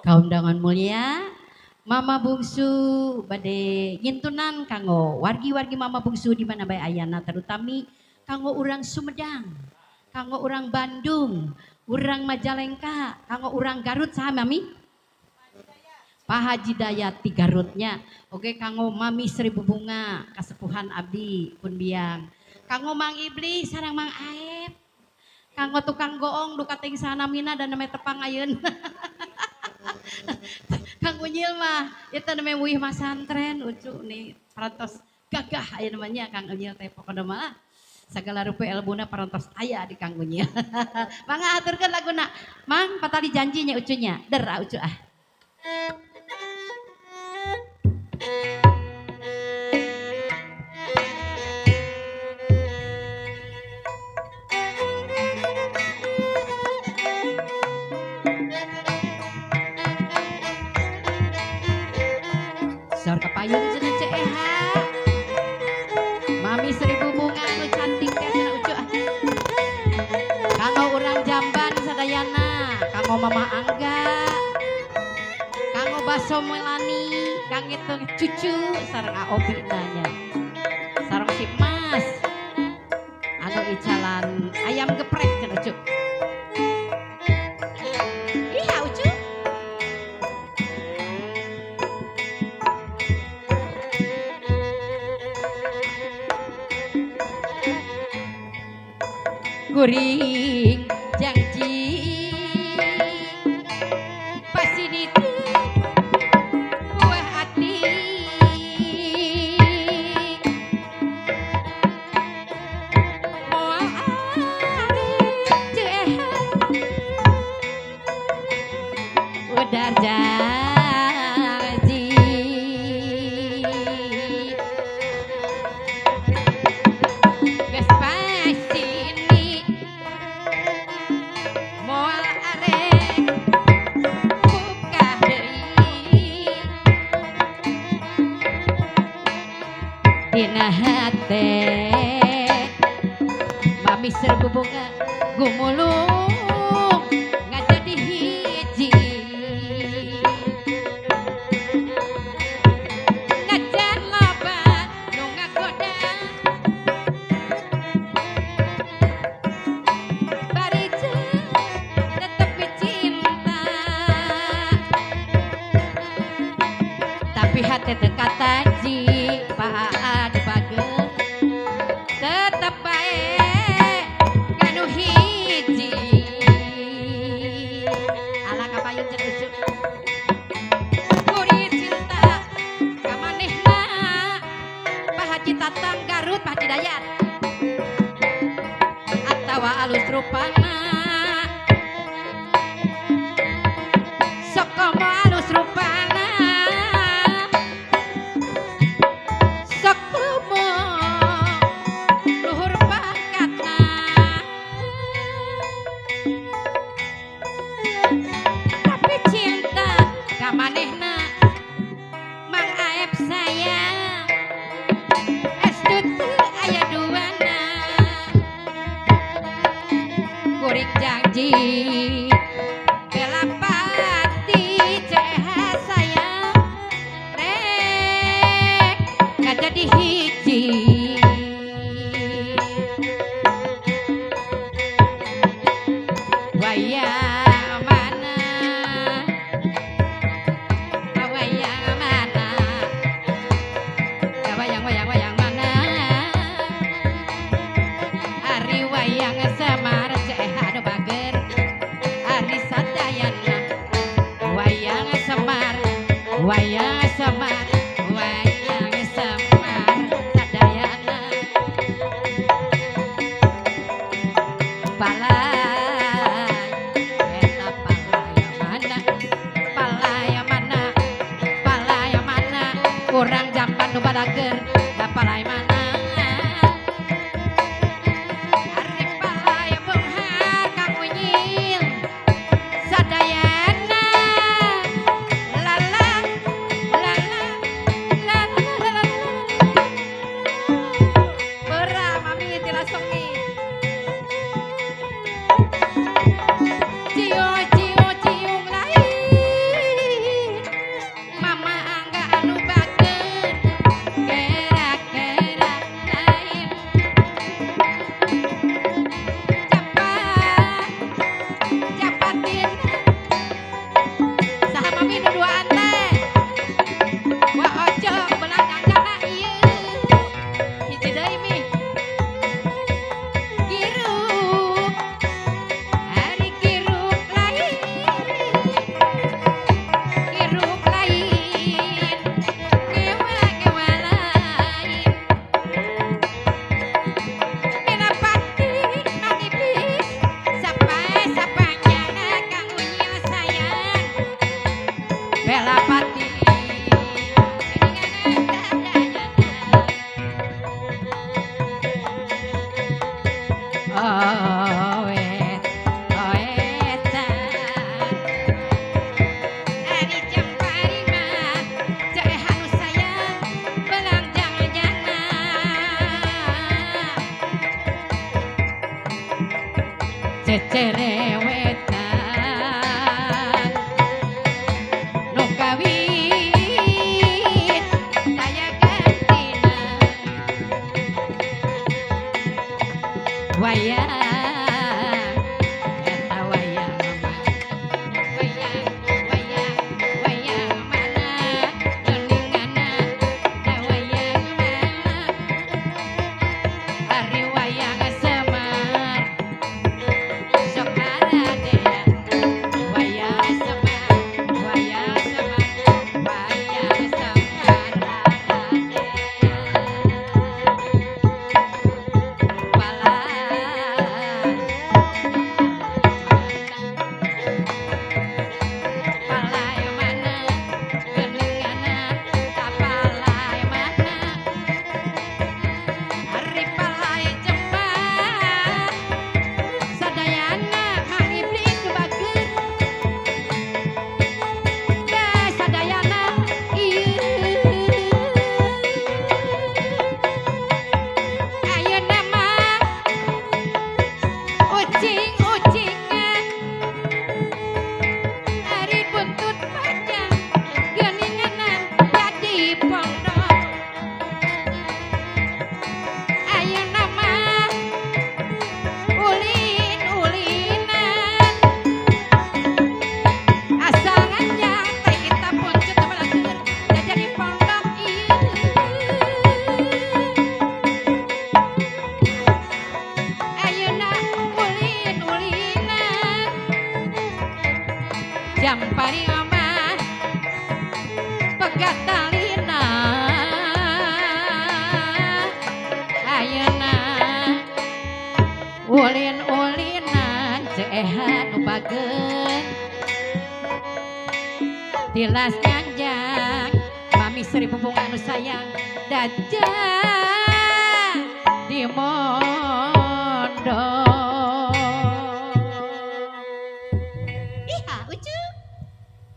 Kaundangan mulia, Mama bungsu bade nyintunan kanggo wargi-wargi Mama bungsu di mana bae ayana terutami kanggo urang Sumedang, kanggo urang Bandung, urang Majalengka, kanggo urang Garut saha Mami? Pak Haji Dayat di Garutnya. Oke kanggo Mami Seribu Bunga, kasepuhan abdi pun biang. Kanggo Mang Iblis sareng Mang Aep. Kanggo tukang goong duka ting sanamina dan namanya tepang ayeun. Kang Unyil mah itu namanya wih masantren ucu nih parantos gagah aya namanya Kang Unyil teh pokona mah segala rupa elbuna parantos aya di Kang Unyil. Mangga aturkeun laguna. Mang patali janjinya ucunya. Der ucu ah. Sor kepayung cenah ceeha. Mami Seribu Bunga nu cantik teh cenah ucu ah. Kanggo urang Jamban sadayana, kanggo Mama Angga, kanggo Baso Melani, kang itu cucu sareng Aobi nanya. Sareng si Mas. Anu icalan ayam geprek cenah ucu. Iya ucu. Kuring janji pasti ditu buah hati moal ari ceha udar janji geus pasti moal arek buka deui dina hate Mami Seribu Bunga gumulung ngajadi hiji ngajan loba nu ngagoda barija tetepi cinta tapi hati dekat taji paad bageun tetep bae nganu hiji ala kapayun cenah ucu kuring cinta ka manehna Pak Haji Tatang Garut Pak Haji Dayat atawa alus rupana sok komo alus rupana sok komo luhur pangkatna tapi cinta ka manehna Mang Aep sayang estu teu aya duana kuring janji bela pati ceha sayang rek ngajadi hiji wayang mana wayang mana wayang mana ari wayang Semar ceha anu bager ari sadayana wayang Semar wayang Semar wayang Semar sadayana palay eta palaya mana urang Jamban nu badager da palay mana ari palaya beunghar Kang Unyil sadayana lala lala lala beura Mami tila songi ciung ciung ciung lain cerewetan nu kawin daya gantina wayang eta wayang wayang mana geninganna da wayang mana ari wayang semar sok aradea wayang semar wayang semar palai mana geninganna kapalai mana ari palai jembar sadayana Mang Iblis nyebakeun da sadayana ieu ayeuna mah ucing-ucingan ari buntut panjang geninganan jadi pondok ayeuna mah ulin-ulinan asal nganjang teh kita puncut balakur da jadi pondok ieu ayeuna ulin-ulinan jampari mah pegat talina ayeuna ulin-ulinan ceehan nu bageun tilas nyanjang mami seribu bunga nu sayang daja di motor